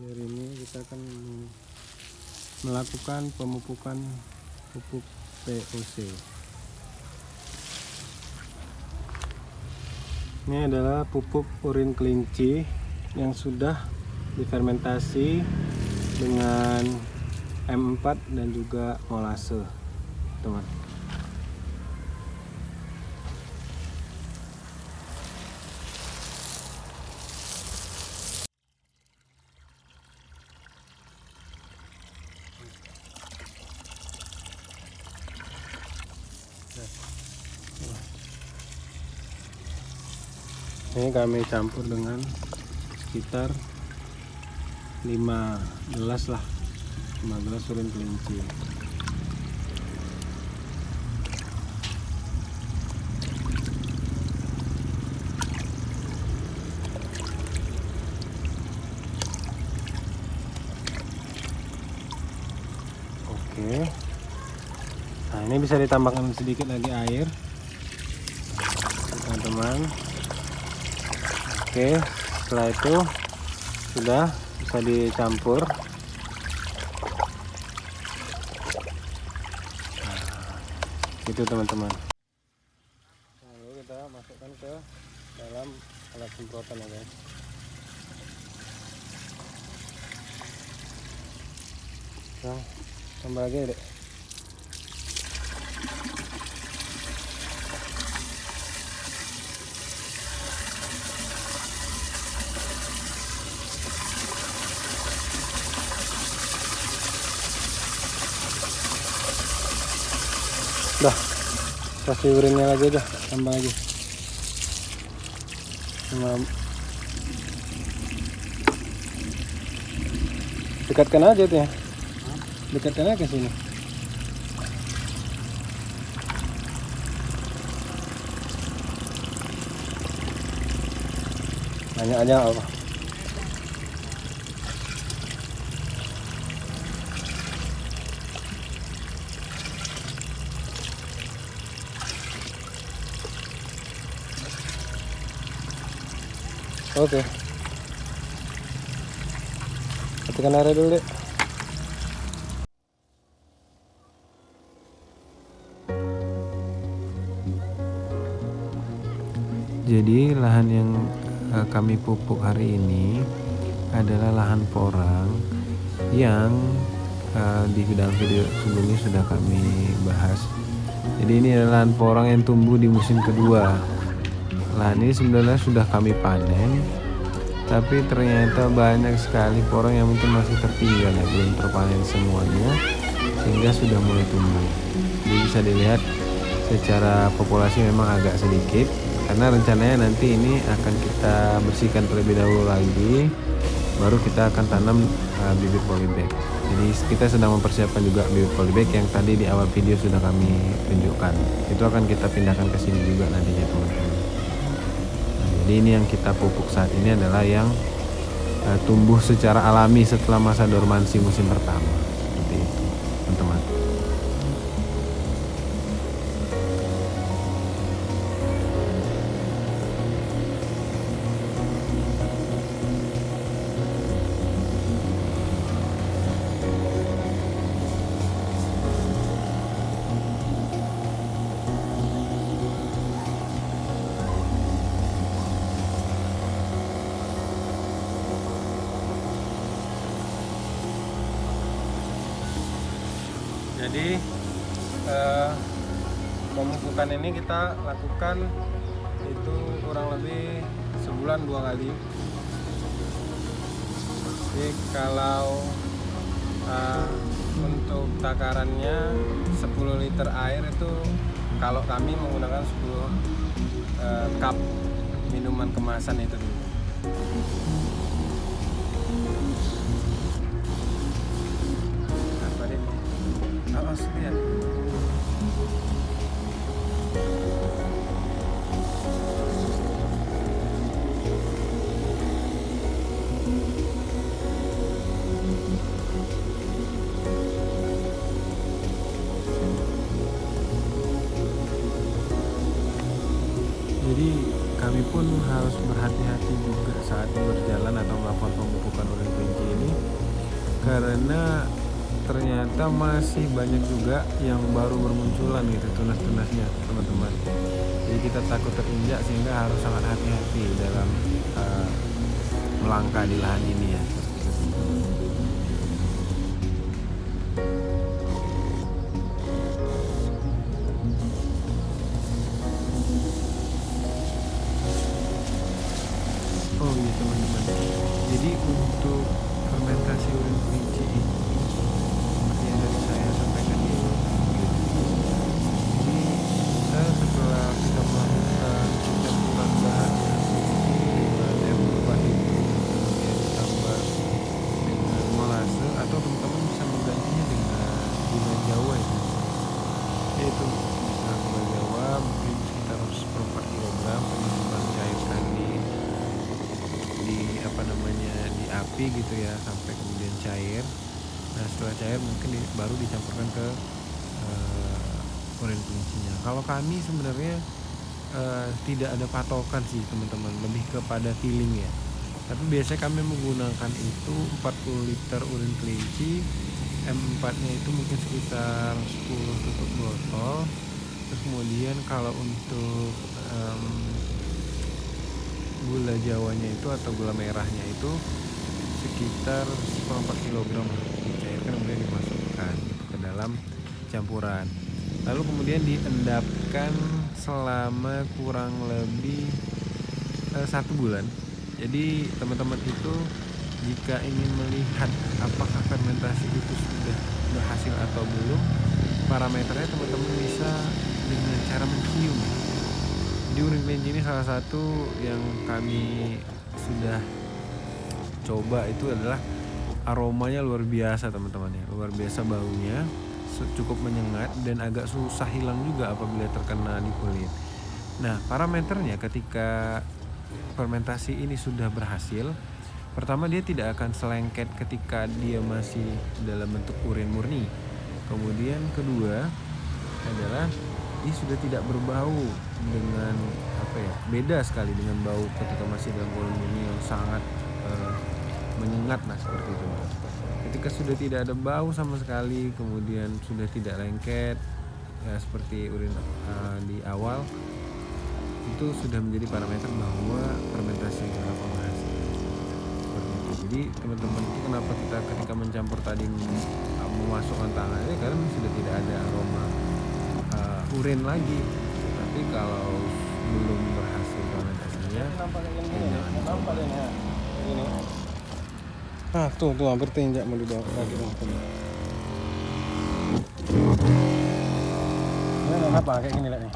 Hari ini kita akan melakukan pemupukan pupuk POC. Ini adalah pupuk urin kelinci yang sudah difermentasi dengan M4 dan juga molase, teman. Ini kami campur dengan sekitar 15 urin kelinci. Oke. Nah, ini bisa ditambahkan sedikit lagi air, teman-teman. Oke, setelah itu sudah bisa dicampur. Nah, itu teman-teman. Lalu kita masukkan ke dalam alat semprotan ya guys. Nah, tambah lagi deh. Dah, kasih urinnya lagi aja, tambah lagi. Dekatkan aja tuh ya. Dekatkan aja ke sini. Nanya aja apa? Oke. Matikan airnya dulu deh. Jadi lahan yang kami pupuk hari ini adalah lahan porang yang di dalam video sebelumnya sudah kami bahas. Jadi ini adalah lahan porang yang tumbuh di musim kedua. Lahan ini sebenarnya sudah kami panen, tapi ternyata banyak sekali porang yang mungkin masih tertinggal ya, belum terpanen semuanya, sehingga sudah mulai tumbuh. Jadi bisa dilihat secara populasi memang agak sedikit, karena rencananya nanti ini akan kita bersihkan terlebih dahulu lagi, baru kita akan tanam bibit polybag. Jadi kita sedang mempersiapkan juga bibit polybag yang tadi di awal video sudah kami tunjukkan. Itu akan kita pindahkan ke sini juga nantinya teman-teman. Jadi ini yang kita pupuk saat ini adalah yang tumbuh secara alami setelah masa dormansi musim pertama. Seperti itu, teman-teman. Jadi pemupukan ini kita lakukan itu kurang lebih sebulan 2 kali. Jadi kalau untuk takarannya 10 liter air itu kalau kami menggunakan 10 cup minuman kemasan itu dulu. Lihat. Jadi kami pun harus berhati-hati juga saat berjalan karena ternyata masih banyak juga yang baru bermunculan gitu tunas-tunasnya teman-teman. Jadi kita takut terinjak sehingga harus sangat hati-hati dalam melangkah di lahan ini ya. Oh iya teman-teman. Jadi untuk fermentasi urin kelinci ini seperti yang tadi saya sampaikan di awal video. Jadi kita setelah kita melakukan pencampuran bahan dengan M4 itu kemudian ditambah dengan molase atau teman-teman bisa menggantinya dengan gula Jawa itu. Yaitu bisa gula Jawa mungkin sekitar 1/4 kilogram teman-teman cairkan di apa namanya di api gitu ya sampai kemudian cair. Nah setelah cair mungkin baru dicampurkan ke urin kelincinya. Kalau kami sebenarnya tidak ada patokan sih teman-teman, lebih kepada feeling ya. Tapi biasanya kami menggunakan itu 40 liter urin kelinci, M4-nya itu mungkin sekitar 10 tutup botol. Terus kemudian kalau untuk gula Jawanya itu atau gula merahnya itu sekitar 1/4 kilogram dicairkan kemudian dimasukkan gitu ke dalam campuran. Lalu kemudian diendapkan selama kurang lebih 1 bulan. Jadi teman-teman itu jika ingin melihat apakah fermentasi itu sudah berhasil atau belum, parameternya teman-teman bisa dengan cara mencium. Jadi urin kelinci ini salah satu yang kami sudah coba itu adalah aromanya luar biasa teman-teman ya, luar biasa baunya, cukup menyengat dan agak susah hilang juga apabila terkena di kulit. Nah parameternya ketika fermentasi ini sudah berhasil, pertama dia tidak akan selengket ketika dia masih dalam bentuk urin murni. Kemudian kedua adalah ini sudah tidak berbau dengan beda sekali dengan bau ketika masih dalam urin murni yang sangat menyengat lah seperti itu. Ketika sudah tidak ada bau sama sekali, kemudian sudah tidak lengket ya seperti urin di awal, itu sudah menjadi parameter bahwa fermentasi adalah berhasil. Seperti itu. Jadi teman-teman itu kenapa kita ketika mencampur tadi memasukkan tangannya karena sudah tidak ada aroma urin lagi. Tapi kalau belum berhasil fermentasinya, jangan dicoba. Tuh hampir tinjak mau dibawa lagi dong. Ini kenapa kayak gini lah nih?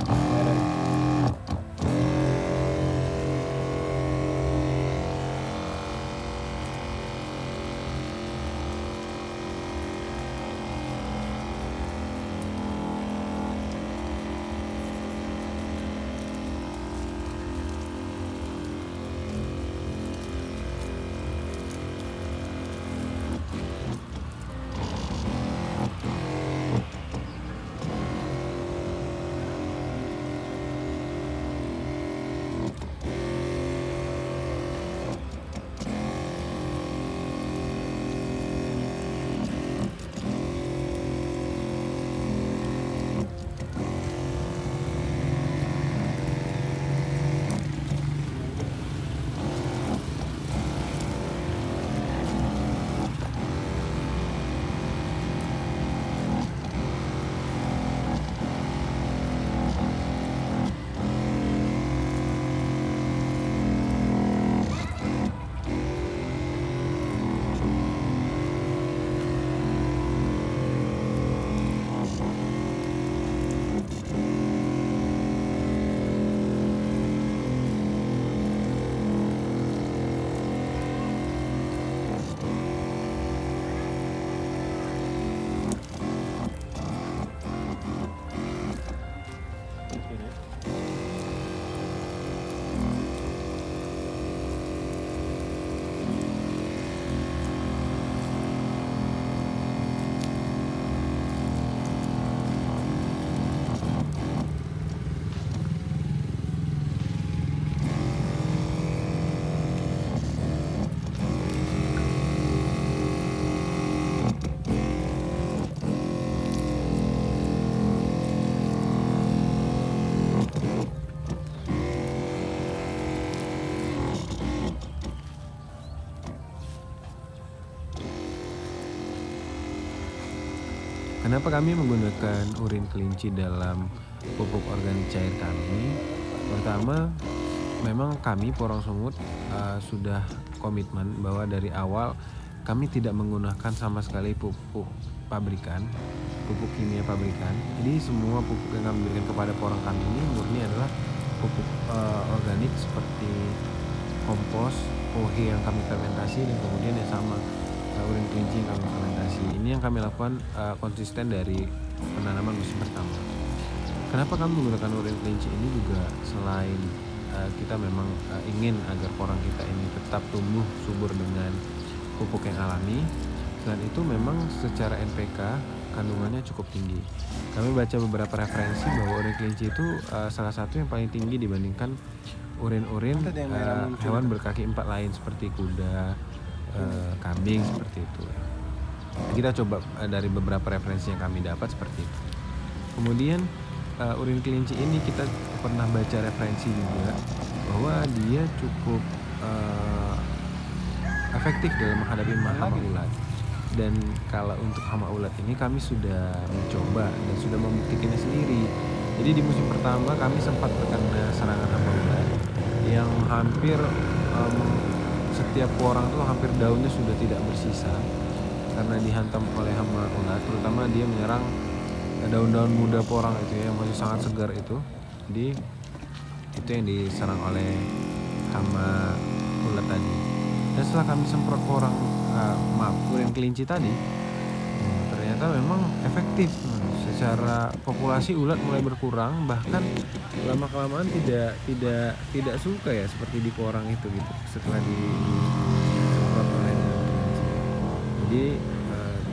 Kenapa kami menggunakan urin kelinci dalam pupuk organik cair kami? Pertama, memang kami Porong Sungut sudah komitmen bahwa dari awal kami tidak menggunakan sama sekali pupuk pabrikan, pupuk kimia pabrikan. Jadi semua pupuk yang kami berikan kepada porang kami ini murni adalah pupuk organik seperti kompos, pohe yang kami fermentasi, dan kemudian yang sama urin kelinci yang kami fermentasi. Ini yang kami lakukan konsisten dari penanaman musim pertama. Kenapa kami menggunakan urin kelinci ini juga selain kita memang ingin agar porang kita ini tetap tumbuh subur dengan pupuk yang alami. Selain itu memang secara NPK kandungannya cukup tinggi. Kami baca beberapa referensi bahwa urin kelinci itu salah satu yang paling tinggi dibandingkan urin-urin hewan berkaki 4 lain seperti kuda, kambing, seperti itu. Kita coba dari beberapa referensi yang kami dapat seperti itu. Kemudian urin kelinci ini kita pernah baca referensi juga bahwa dia cukup efektif dalam menghadapi hama ulat. Dan kalau untuk hama ulat ini kami sudah mencoba dan sudah membuktikannya sendiri. Jadi di musim pertama kami sempat terkena serangan hama ulat yang hampir setiap porang tuh hampir daunnya sudah tidak bersisa karena dihantam oleh hama ulat. Terutama dia menyerang daun-daun muda porang itu ya, yang masih sangat segar itu. Jadi itu yang diserang oleh hama ulat tadi. Dan setelah kami semprot urin kelinci tadi, ternyata memang efektif. Secara populasi ulat mulai berkurang, bahkan lama-kelamaan tidak suka ya seperti di porang itu gitu setelah disemprot oleh kelinci. Jadi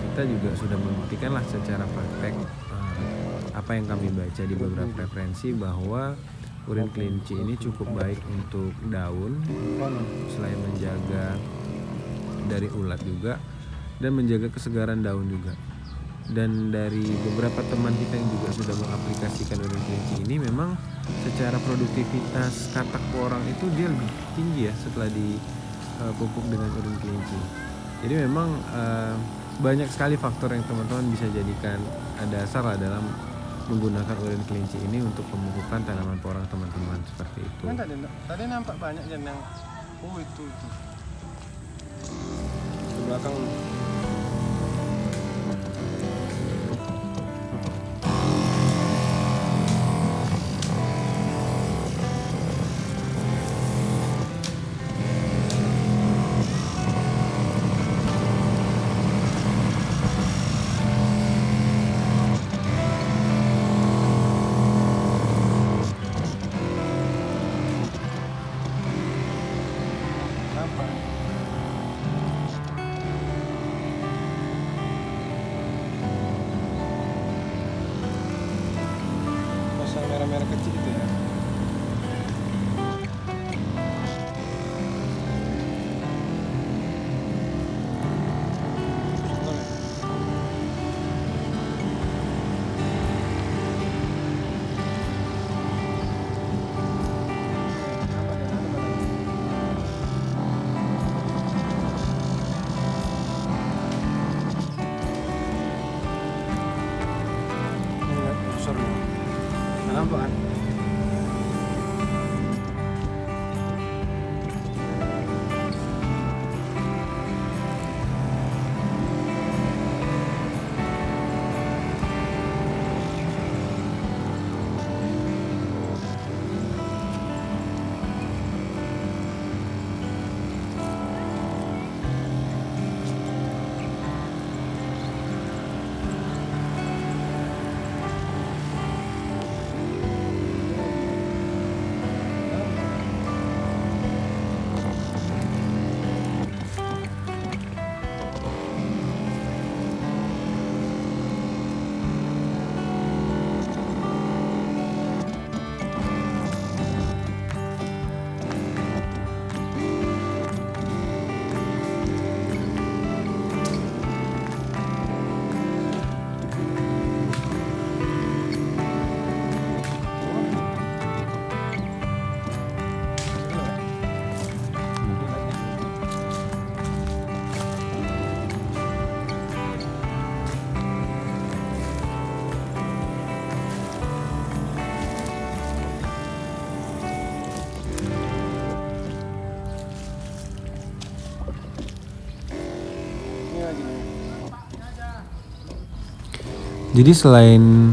kita juga sudah membuktikan lah secara praktek apa yang kami baca di beberapa referensi bahwa urin kelinci ini cukup baik untuk daun selain menjaga dari ulat juga dan menjaga kesegaran daun juga. Dan dari beberapa teman kita yang juga sudah mengaplikasikan urin kelinci ini, memang secara produktivitas katak porang itu dia lebih tinggi ya setelah dipupuk dengan urin kelinci. Jadi memang banyak sekali faktor yang teman-teman bisa jadikan dasar lah dalam menggunakan urin kelinci ini untuk pemupukan tanaman porang teman-teman, seperti itu. Kan tadi nampak banyak yang itu di belakang. Merah-merah kecil itu ya. Nampak kan? Jadi selain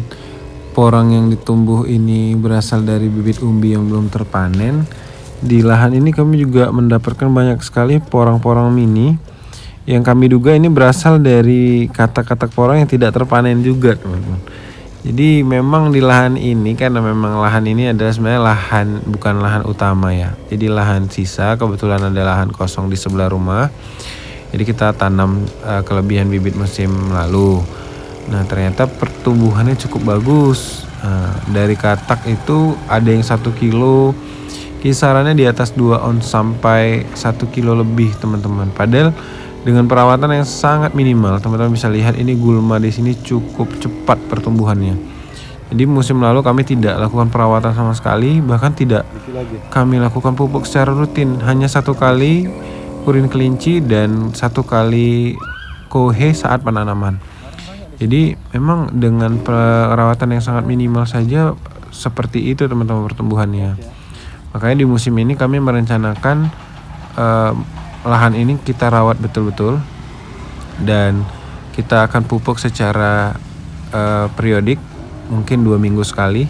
porang yang ditumbuh ini berasal dari bibit umbi yang belum terpanen, di lahan ini kami juga mendapatkan banyak sekali porang-porang mini yang kami duga ini berasal dari katak-katak porang yang tidak terpanen juga, teman-teman. Jadi memang di lahan ini, karena memang lahan ini adalah sebenarnya bukan lahan utama ya. Jadi lahan sisa, kebetulan ada lahan kosong di sebelah rumah. Jadi kita tanam kelebihan bibit musim lalu. Nah ternyata pertumbuhannya cukup bagus. Dari katak itu ada yang 1 kilo, kisarannya di atas 2 ons sampai 1 kilo lebih, teman-teman. Padahal dengan perawatan yang sangat minimal, teman-teman bisa lihat ini gulma di sini cukup cepat pertumbuhannya. Jadi musim lalu kami tidak lakukan perawatan sama sekali, bahkan tidak kami lakukan pupuk secara rutin. Hanya 1 kali urin kelinci dan 1 kali kohe saat penanaman. Jadi memang dengan perawatan yang sangat minimal saja seperti itu, teman-teman, pertumbuhannya. Makanya di musim ini kami merencanakan lahan ini kita rawat betul-betul dan kita akan pupuk secara periodik, mungkin 2 minggu sekali,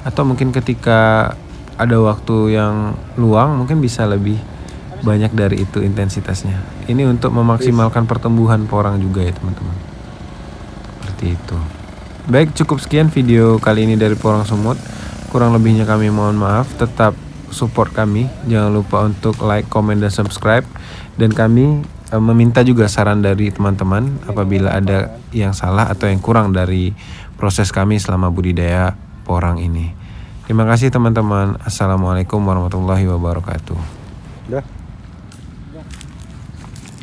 atau mungkin ketika ada waktu yang luang mungkin bisa lebih banyak dari itu intensitasnya. Ini untuk memaksimalkan pertumbuhan porang juga ya, teman-teman. Seperti itu. Baik, cukup sekian video kali ini dari Porang Sumut. Kurang lebihnya kami mohon maaf. Tetap support kami, jangan lupa untuk like, comment, dan subscribe. Dan kami meminta juga saran dari teman-teman apabila ada yang salah atau yang kurang dari proses kami selama budidaya porang ini. Terima kasih teman-teman. Assalamualaikum warahmatullahi wabarakatuh.